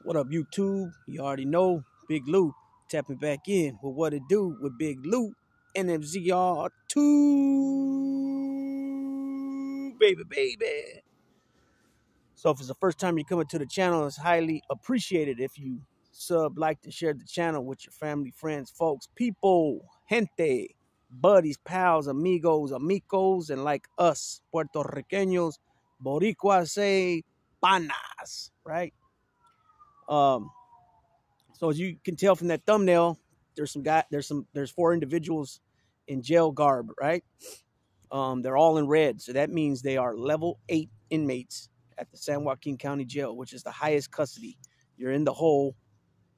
What up, YouTube? You already know, Big Lou tapping back in with what it do with Big Lou, NMZR2, baby. So if it's the first time you're coming to the channel, it's highly appreciated if you sub, like, and share the channel with your family, friends, folks, people, gente, buddies, pals, amigos, amicos, and like us, Puerto Ricanos, Boricuas say panas, right? Um, So as you can tell from that thumbnail, there's four individuals in jail garb, right? They're all in red, so that means they are level 8 inmates at the San Joaquin County Jail, which is the highest custody. You're in the hole,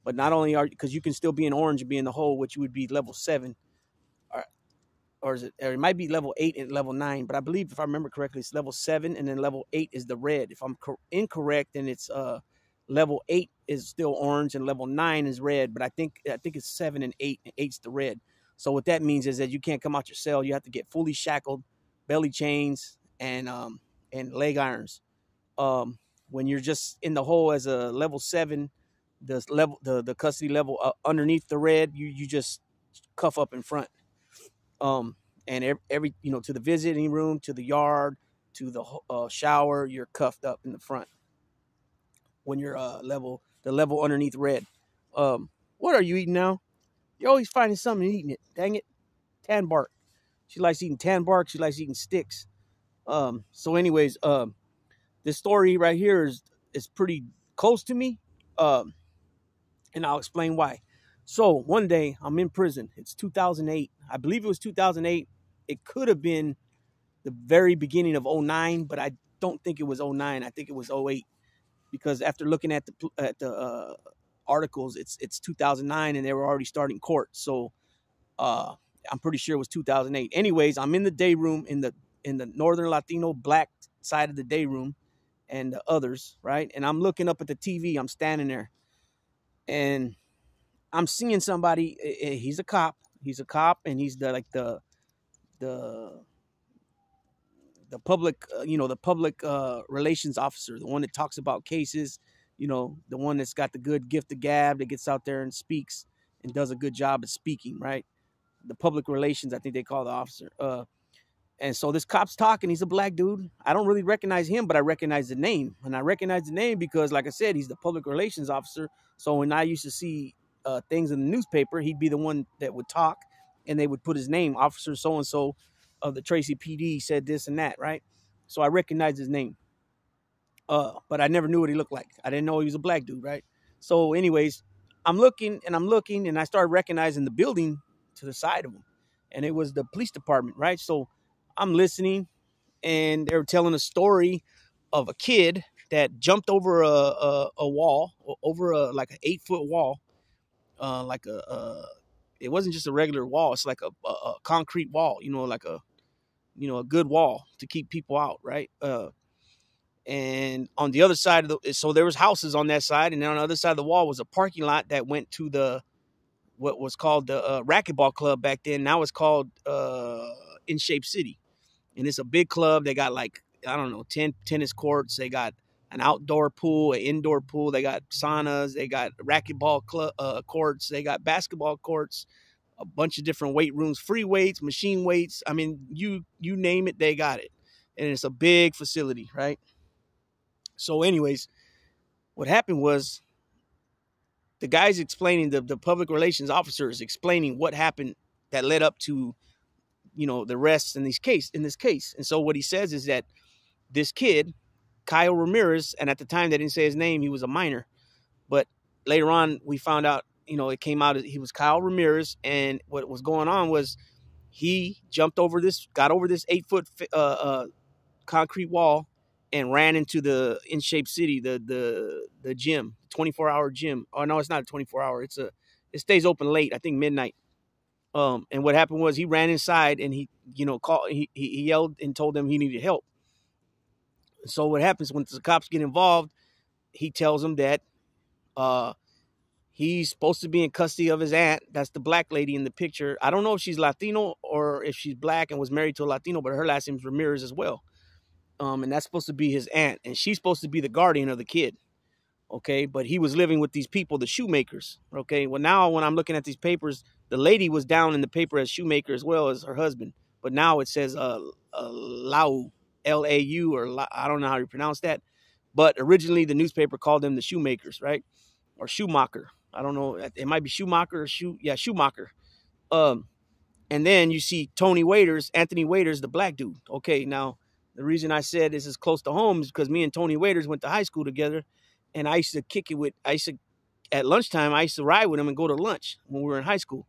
but not only are because you can still be in orange and be in the hole, which would be level 7, or it might be level 8 and level 9, but I believe if I remember correctly, it's level 7 and then level 8 is the red. If I'm incorrect, then it's level 8 is still orange and level 9 is red, but I think it's 7 and 8, and 8's the red. So what that means is that you can't come out your cell. You have to get fully shackled, belly chains, and leg irons. When you're just in the hole as a level 7, the custody level underneath the red, you just cuff up in front. And every to the visiting room, to the yard, to the shower, you're cuffed up in the front when you're the level underneath red. What are you eating now? You're always finding something and eating it. Dang it. Tan bark. She likes eating tan bark. She likes eating sticks. So anyways, this story right here is pretty close to me. And I'll explain why. So one day I'm in prison. It's 2008. I believe it was 2008. It could have been the very beginning of 09, but I don't think it was 09. I think it was 08, because after looking at the articles, it's 2009 and they were already starting court. So I'm pretty sure it was 2008. Anyways, I'm in the day room in the Northern Latino black side of the day room and the others, right? And I'm looking up at the TV. I'm standing there and I'm seeing somebody. He's a cop. He's a cop, and he's the public, the public relations officer, the one that talks about cases, the one that's got the good gift of gab, that gets out there and speaks and does a good job at speaking, right? The public relations, I think they call the officer. And so this cop's talking. He's a black dude. I don't really recognize him, but I recognize the name. And I recognize the name because, like I said, he's the public relations officer. So when I used to see things in the newspaper, he'd be the one that would talk, and they would put his name, Officer so-and-so of the Tracy PD said this and that, right? So I recognized his name. But I never knew what he looked like. I didn't know he was a black dude, right? So anyways, I'm looking, and I started recognizing the building to the side of him. And it was the police department, right? So I'm listening, and they were telling a story of a kid that jumped over a wall, over like an 8-foot wall, it wasn't just a regular wall. It's like a concrete wall, like a good wall to keep people out, right? And on the other side of so there was houses on that side, and then on the other side of the wall was a parking lot that went to what was called the racquetball club back then. Now it's called In Shape City. And it's a big club. They got 10 tennis courts. They got an outdoor pool, an indoor pool. They got saunas. They got racquetball courts. They got basketball courts, a bunch of different weight rooms, free weights, machine weights. I mean, you name it, they got it. And it's a big facility, right? So anyways, what happened was the guy's explaining, the public relations officer is explaining what happened that led up to the arrests in this case. And so what he says is that this kid, Kyle Ramirez, and at the time they didn't say his name, he was a minor, but later on we found out, it came out he was Kyle Ramirez, and what was going on was he got over this 8-foot concrete wall and ran into the In Shape City, the gym, 24-hour gym. Oh no, it's not a 24-hour. It stays open late, I think midnight. And what happened was he ran inside and he yelled and told them he needed help. So what happens when the cops get involved, he tells them that he's supposed to be in custody of his aunt. That's the black lady in the picture. I don't know if she's Latino or if she's black and was married to a Latino, but her last name is Ramirez as well. And that's supposed to be his aunt, and she's supposed to be the guardian of the kid. Okay, but he was living with these people, the shoemakers. Okay, well now when I'm looking at these papers, the lady was down in the paper as shoemaker as well as her husband, but now it says Lau, Lau, or I don't know how you pronounce that, but originally the newspaper called them the shoemakers, right? Or Schumacher. I don't know. It might be Schumacher or Schumacher. Um, and then you see Tony Waiters, Anthony Waiters, the black dude. Okay, now the reason I said this is close to home is because me and Tony Waiters went to high school together, and I used to kick it with. I used to at lunchtime. I used to ride with him and go to lunch when we were in high school.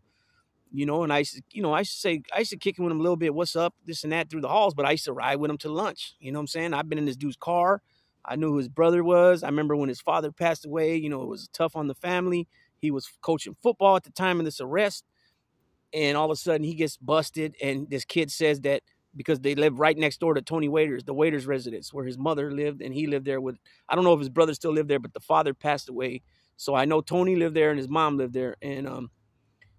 And I used to, I used to kick it with him a little bit. What's up? This and that through the halls, but I used to ride with him to lunch. You know what I'm saying? I've been in this dude's car. I knew who his brother was. I remember when his father passed away. It was tough on the family. He was coaching football at the time of this arrest, and all of a sudden he gets busted. And this kid says that because they live right next door to Tony Waiters, the Waiters residence, where his mother lived, and he lived there with. I don't know if his brother still lived there, but the father passed away. So I know Tony lived there and his mom lived there, and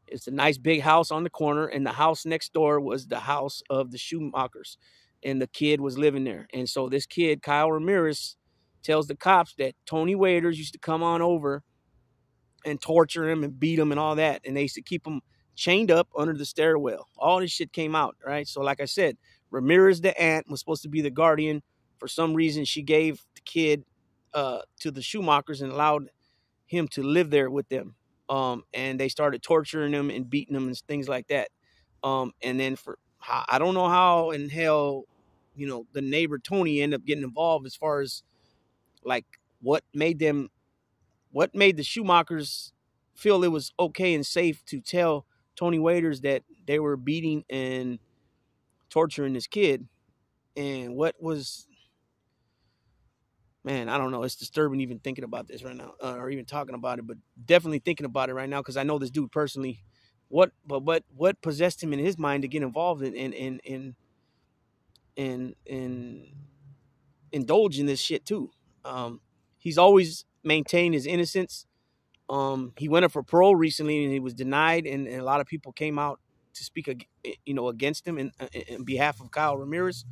it's a nice big house on the corner, and the house next door was the house of the Schumachers, and the kid was living there. And so this kid, Kyle Ramirez, tells the cops that Tony Waiters used to come on over and torture him and beat him and all that, and they used to keep him chained up under the stairwell. All this shit came out, right? So like I said, Ramirez, the aunt, was supposed to be the guardian. For some reason, she gave the kid to the Schumachers and allowed him to live there with them. And they started torturing him and beating him and things like that. And then I don't know how in hell, the neighbor Tony ended up getting involved as far as like what made the Schumachers feel it was okay and safe to tell Tony Waiters that they were beating and torturing this kid. And what was, man, I don't know. It's disturbing even thinking about this right now, or even talking about it, but definitely thinking about it right now because I know this dude personally. What possessed him in his mind to get involved in indulge in this shit too? He's always maintained his innocence. He went up for parole recently and he was denied, and a lot of people came out to speak, against him in behalf of Kyle Ramirez.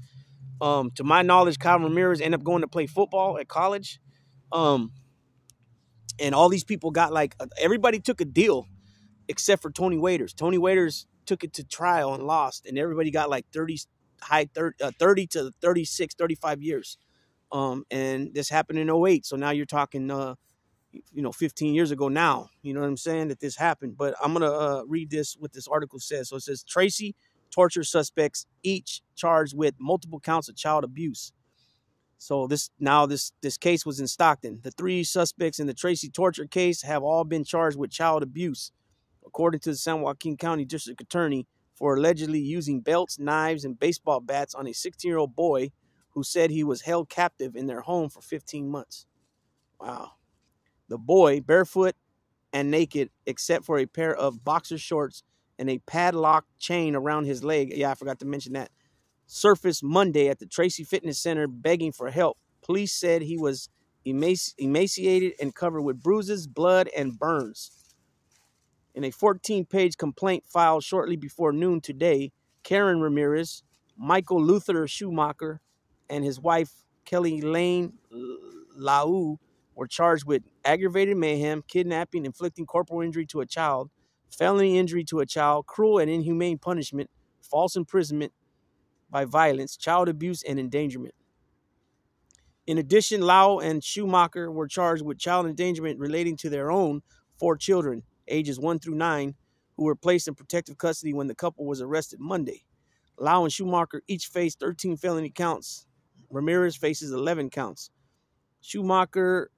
To my knowledge, Kyle Ramirez ended up going to play football at college. And all these people got everybody took a deal except for Tony Waiters. Tony Waiters took it to trial and lost, and everybody got 30 to 36, 35 years. And this happened in '08. So now you're talking, 15 years ago now, you know what I'm saying, that this happened. But I'm going to read what this article says. So it says Tracy torture suspects each charged with multiple counts of child abuse. So this case was in Stockton. The 3 suspects in the Tracy torture case have all been charged with child abuse, according to the San Joaquin County District Attorney, for allegedly using belts, knives, and baseball bats on a 16-year-old boy who said he was held captive in their home for 15 months. Wow. The boy, barefoot and naked, except for a pair of boxer shorts and a padlock chain around his leg. Yeah, I forgot to mention that. Surfaced Monday at the Tracy Fitness Center begging for help. Police said he was emaciated and covered with bruises, blood, and burns. In a 14-page complaint filed shortly before noon today, Karen Ramirez, Michael Luther Schumacher, and his wife, Kelly Lane Lau, were charged with aggravated mayhem, kidnapping, inflicting corporal injury to a child, felony injury to a child, cruel and inhumane punishment, false imprisonment by violence, child abuse, and endangerment. In addition, Lau and Schumacher were charged with child endangerment relating to their own 4 children, ages 1 through 9, who were placed in protective custody when the couple was arrested Monday. Lau and Schumacher each faced 13 felony counts. Ramirez faces 11 counts. Schumacher,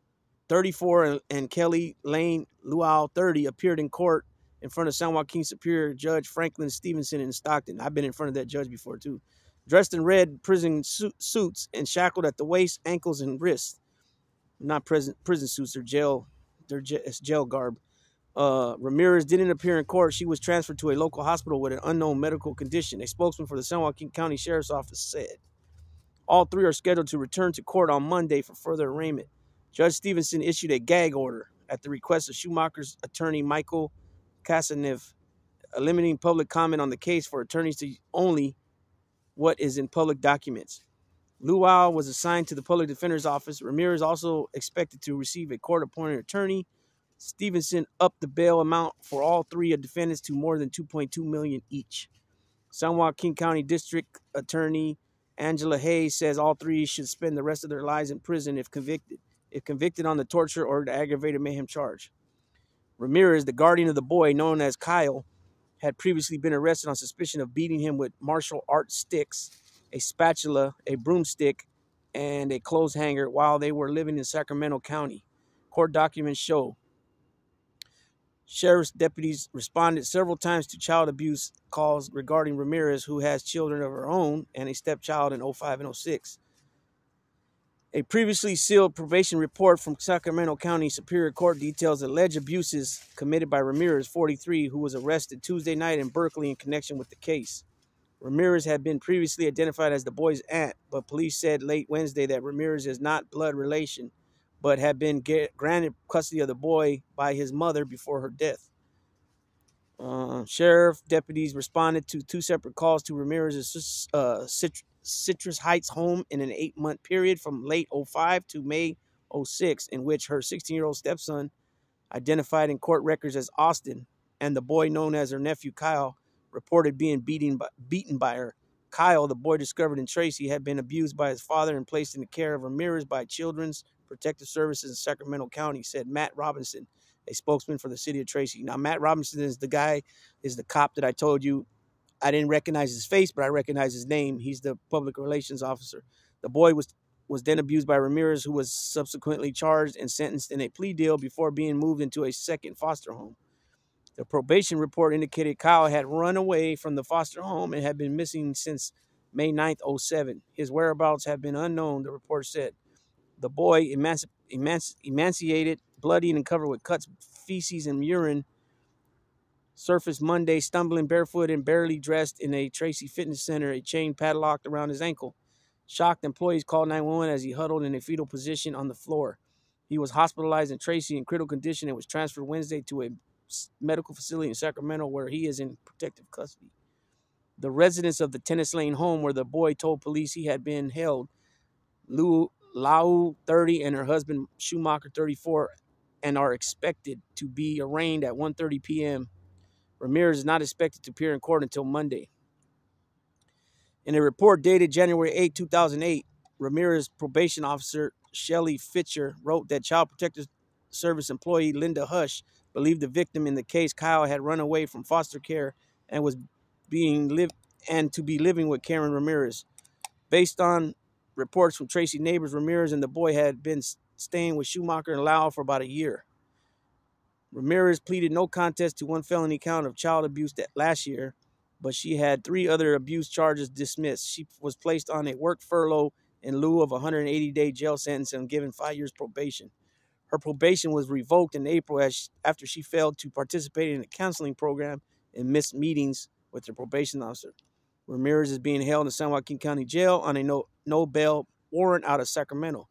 34, and Kelly Lane Luau, 30, appeared in court in front of San Joaquin Superior Judge Franklin Stevenson in Stockton. I've been in front of that judge before, too. Dressed in red prison suits and shackled at the waist, ankles, and wrists. Not prison suits, they're jail garb. Ramirez didn't appear in court. She was transferred to a local hospital with an unknown medical condition, a spokesman for the San Joaquin County Sheriff's Office said. All 3 are scheduled to return to court on Monday for further arraignment. Judge Stevenson issued a gag order at the request of Schumacher's attorney, Michael Kasanev, limiting public comment on the case for attorneys to only what is in public documents. Luau was assigned to the public defender's office. Ramirez also expected to receive a court-appointed attorney. Stevenson upped the bail amount for all three defendants to more than $2.2 million each. San Joaquin County District Attorney Angela Hayes says all three should spend the rest of their lives in prison if convicted. If convicted on the torture or the aggravated mayhem charge. Ramirez, the guardian of the boy known as Kyle, had previously been arrested on suspicion of beating him with martial art sticks, a spatula, a broomstick, and a clothes hanger while they were living in Sacramento County. Court documents show sheriff's deputies responded several times to child abuse calls regarding Ramirez, who has children of her own and a stepchild in 05 and 06. A previously sealed probation report from Sacramento County Superior Court details alleged abuses committed by Ramirez, 43, who was arrested Tuesday night in Berkeley in connection with the case. Ramirez had been previously identified as the boy's aunt, but police said late Wednesday that Ramirez is not blood relation, but had been granted custody of the boy by his mother before her death. Sheriff deputies responded to two separate calls to Ramirez's Citrus Heights home in an 8-month period from late 05 to May 06, in which her 16-year-old stepson, identified in court records as Austin, and the boy known as her nephew Kyle, reported being beaten by her. Kyle, the boy discovered in Tracy, had been abused by his father and placed in the care of Ramirez by Children's Protective Services in Sacramento County, said Matt Robinson, a spokesman for the city of Tracy. Now, Matt Robinson is the cop that I told you. I didn't recognize his face, but I recognize his name. He's the public relations officer. The boy was then abused by Ramirez, who was subsequently charged and sentenced in a plea deal before being moved into a second foster home. The probation report indicated Kyle had run away from the foster home and had been missing since May 9th, 07. His whereabouts have been unknown, the report said. The boy, emaciated, bloodied, and covered with cuts, feces, and urine, surfaced Monday, stumbling barefoot and barely dressed in a Tracy Fitness Center, a chain padlocked around his ankle. Shocked employees called 911 as he huddled in a fetal position on the floor. He was hospitalized in Tracy in critical condition and was transferred Wednesday to a medical facility in Sacramento where he is in protective custody. The residents of the Tennis Lane home where the boy told police he had been held, Lau, 30, and her husband, Schumacher, 34, and are expected to be arraigned at 1:30 p.m. Ramirez is not expected to appear in court until Monday. In a report dated January 8, 2008, Ramirez probation officer Shelley Fitcher wrote that Child Protective Service employee Linda Hush believed the victim in the case, Kyle, had run away from foster care and was to be living with Karen Ramirez. Based on reports from Tracy neighbors, Ramirez and the boy had been staying with Schumacher and Lau for about a year. Ramirez pleaded no contest to one felony count of child abuse last year, but she had 3 other abuse charges dismissed. She was placed on a work furlough in lieu of a 180-day jail sentence and given 5 years probation. Her probation was revoked in April after she failed to participate in a counseling program and missed meetings with the probation officer. Ramirez is being held in San Joaquin County Jail on a no bail warrant out of Sacramento.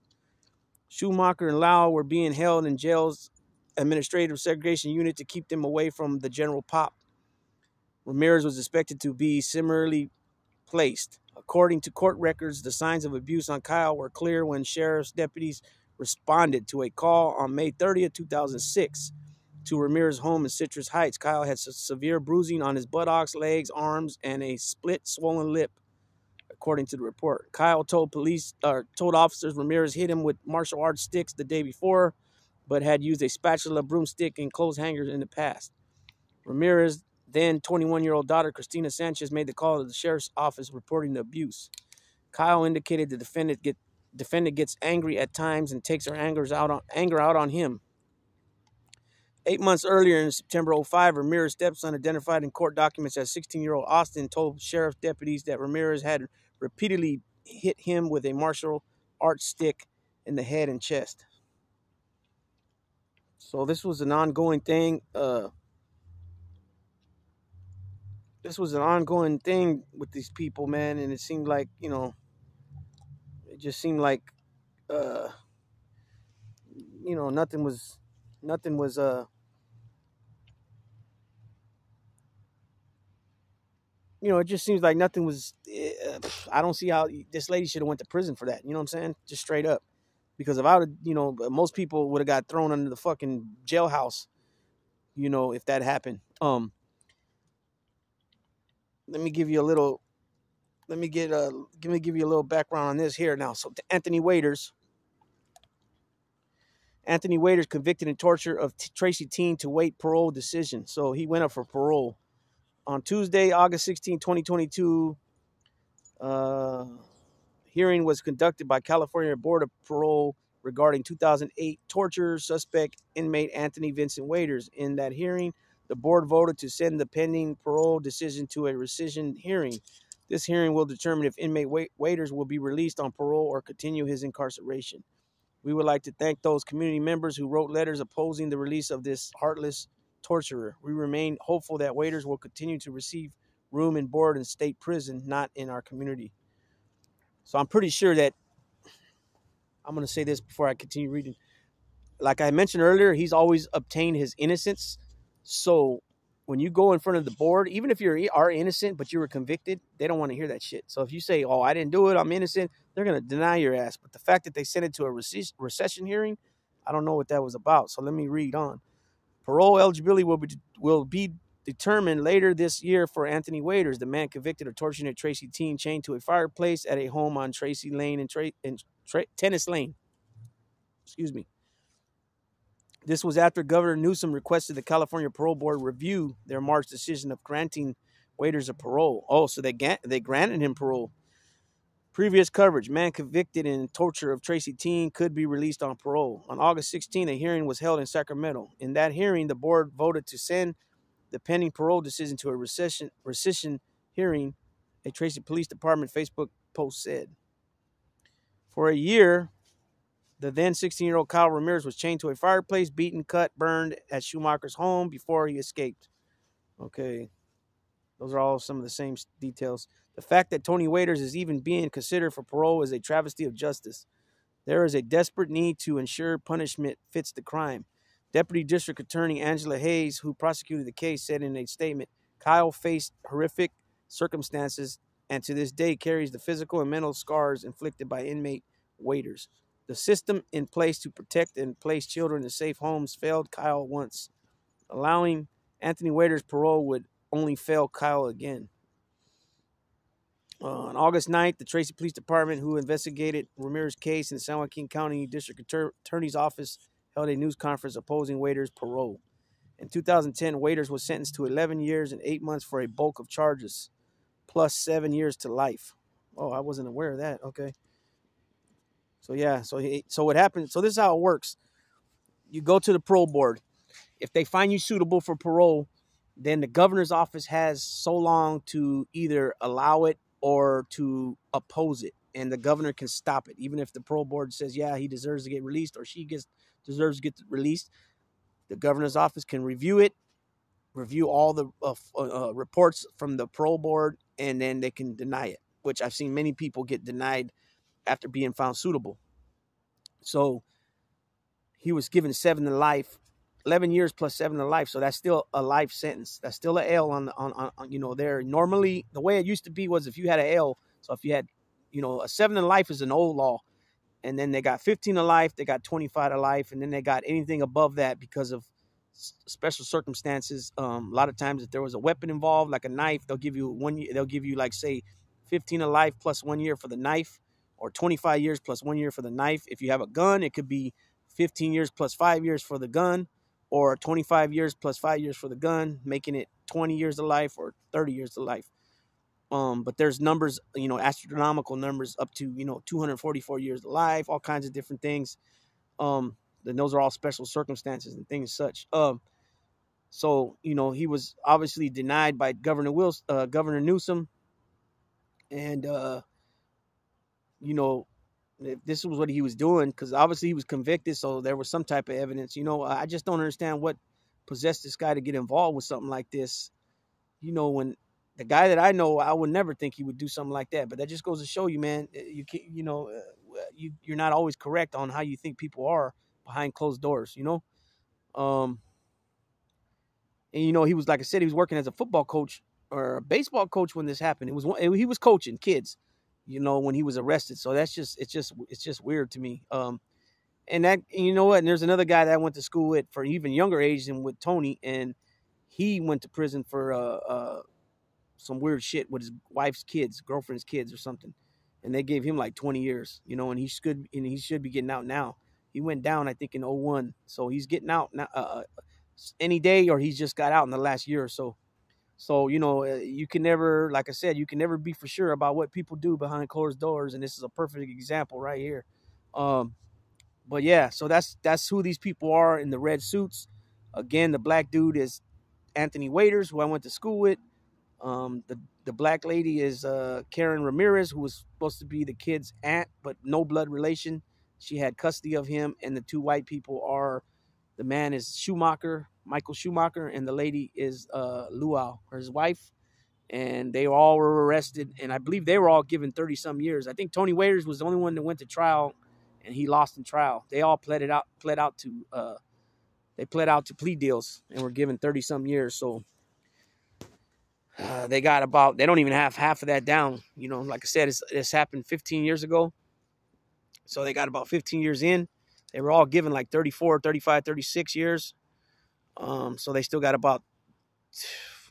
Schumacher and Lau were being held in jail's administrative segregation unit to keep them away from the general pop. Ramirez was expected to be similarly placed. According to court records, the signs of abuse on Kyle were clear when sheriff's deputies responded to a call on May 30th, 2006 to Ramirez's home in Citrus Heights. Kyle had severe bruising on his buttocks, legs, arms, and a split, swollen lip, according to the report. Kyle told officers Ramirez hit him with martial arts sticks the day before, but had used a spatula, broomstick, and clothes hangers in the past. Ramirez, then 21-year-old daughter Christina Sanchez, made the call to the sheriff's office reporting the abuse. Kyle indicated the defendant gets angry at times and takes her anger out on him. 8 months earlier, in September 05, Ramirez's stepson, identified in court documents as 16-year-old Austin, told sheriff deputies that Ramirez had repeatedly hit him with a martial arts stick in the head and chest. So this was an ongoing thing. This was an ongoing thing with these people, man, and it seemed like, it just seemed like, nothing was, nothing was, it just seems like nothing was. I don't see how this lady should have went to prison for that. You know what I'm saying? Just straight up. Because if I would, most people would have got thrown under the fucking jailhouse. If that happened. Let me give you a little. Let me give you a little background on this here now. So Anthony Waiters. Anthony Waiters convicted in torture of Tracy Teen to wait parole decision. So he went up for parole on Tuesday, August 16, 2022. Hearing was conducted by California Board of Parole regarding 2008 torture suspect inmate Anthony Vincent Waiters. In that hearing, the board voted to send the pending parole decision to a rescission hearing. This hearing will determine if inmate Waiters will be released on parole or continue his incarceration. We would like to thank those community members who wrote letters opposing the release of this heartless torturer. We remain hopeful that Waiters will continue to receive room and board in state prison, not in our community. So I'm pretty sure that I'm going to say this before I continue reading. Like I mentioned earlier, he's always obtained his innocence. So when you go in front of the board, even if you are innocent but you were convicted, they don't want to hear that shit. So if you say, "Oh, I didn't do it, I'm innocent," they're going to deny your ass. But the fact that they sent it to a recession hearing, I don't know what that was about. So let me read on. Parole eligibility will be determined later this year for Anthony Waiters, the man convicted of torturing a Tracy Teen chained to a fireplace at a home on Tracy Lane and Tennis Lane. Excuse me. This was after Governor Newsom requested the California Parole Board review their March decision of granting Waiters a parole. Oh, so they granted him parole. Previous coverage: man convicted in torture of Tracy Teen could be released on parole. On August 16, a hearing was held in Sacramento. In that hearing, the board voted to send the pending parole decision to a rescission hearing, a Tracy Police Department Facebook post said. For a year, the then 16-year-old Kyle Ramirez was chained to a fireplace, beaten, cut, burned at Schumacher's home before he escaped. Okay. Those are all some of the same details. The fact that Tony Waiters is even being considered for parole is a travesty of justice. There is a desperate need to ensure punishment fits the crime. Deputy District Attorney Angela Hayes, who prosecuted the case, said in a statement, Kyle faced horrific circumstances and to this day carries the physical and mental scars inflicted by inmate Waiters. The system in place to protect and place children in safe homes failed Kyle once. Allowing Anthony Waiters parole would only fail Kyle again. On August 9th, the Tracy Police Department, who investigated Ramirez's case in the San Joaquin County District Attorney's Office, held a news conference opposing Waiters' parole. In 2010, Waiters was sentenced to 11 years and 8 months for a bulk of charges, plus 7 years to life. Oh, I wasn't aware of that. Okay. So, yeah. So what happened? So this is how it works. You go to the parole board. If they find you suitable for parole, then the governor's office has so long to either allow it or to oppose it. And the governor can stop it. Even if the parole board says, yeah, he deserves to get released or she deserves to get released, the governor's office can review it, review all the reports from the parole board, and then they can deny it, which I've seen many people get denied after being found suitable. So he was given 7 to life, 11 years plus 7 to life. So that's still a life sentence. That's still an L on there. Normally, the way it used to be was if you had an L. So if you had, a 7 to life is an old law. And then they got 15 to life, they got 25 to life, and then they got anything above that because of special circumstances. A lot of times, if there was a weapon involved, like a knife, they'll give you 1 year. They'll give you like say 15 to life plus 1 year for the knife, or 25 years plus 1 year for the knife. If you have a gun, it could be 15 years plus 5 years for the gun, or 25 years plus 5 years for the gun, making it 20 years to life or 30 years to life. But there's numbers, astronomical numbers up to, 244 years to life, all kinds of different things. Then those are all special circumstances and things such. So, he was obviously denied by Governor Newsom. And, this was what he was doing because obviously he was convicted. So there was some type of evidence, I just don't understand what possessed this guy to get involved with something like this. When the guy that I know, I would never think he would do something like that. But that just goes to show you, man, you can't, you're not always correct on how you think people are behind closed doors, And he was, like I said, he was working as a football coach or a baseball coach when this happened. It was he was coaching kids, when he was arrested. So it's just weird to me. And that, you know what? And there's another guy that I went to school with for even younger age than with Tony, and he went to prison for some weird shit with his wife's kids, girlfriend's kids, or something, and they gave him like 20 years, and he should be getting out now. He went down, I think, in '01, so he's getting out now, any day, or he's just got out in the last year or so. So you can never, like I said, you can never be for sure about what people do behind closed doors, and this is a perfect example right here. Um, but yeah, so that's who these people are in the red suits. Again, the black dude is Anthony Waiters, who I went to school with. The black lady is Karen Ramirez, who was supposed to be the kid's aunt, but no blood relation. She had custody of him, and the two white people are, the man is Schumacher, Michael Schumacher, and the lady is Luau, his wife. And they all were arrested, and I believe they were all given 30 some years. I think Tony Waiters was the only one that went to trial, and he lost in trial. They all pled out to plea deals and were given 30 some years. So they don't even have half of that down. Like I said, it's happened 15 years ago. So they got about 15 years in. They were all given like 34, 35, 36 years. So they still got about,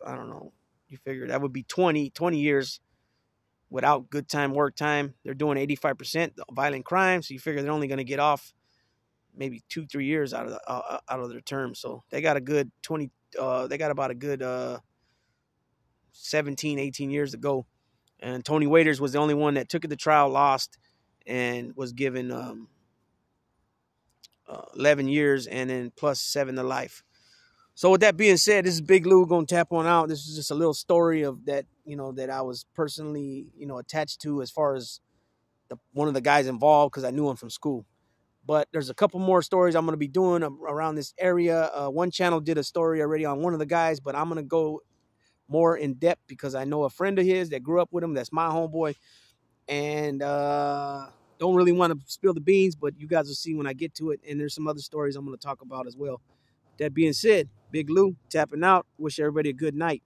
I don't know, you figure that would be 20 years without good time, work time. They're doing 85% violent crime. So you figure they're only going to get off maybe 2-3 years out of their term. So they got a good 20, they got about a good 17, 18 years to go. And Tony Waiters was the only one that took it to trial, lost, and was given 11 years and then plus 7 to life. So with that being said, this is Big Lou going to tap on out. This is just a little story of that, that I was personally, attached to as far as one of the guys involved, because I knew him from school. But there's a couple more stories I'm going to be doing around this area. One channel did a story already on one of the guys, but I'm going to go more in depth because I know a friend of his that grew up with him. That's my homeboy. And don't really want to spill the beans, but you guys will see when I get to it. And there's some other stories I'm going to talk about as well. That being said, Big Lou tapping out. Wish everybody a good night.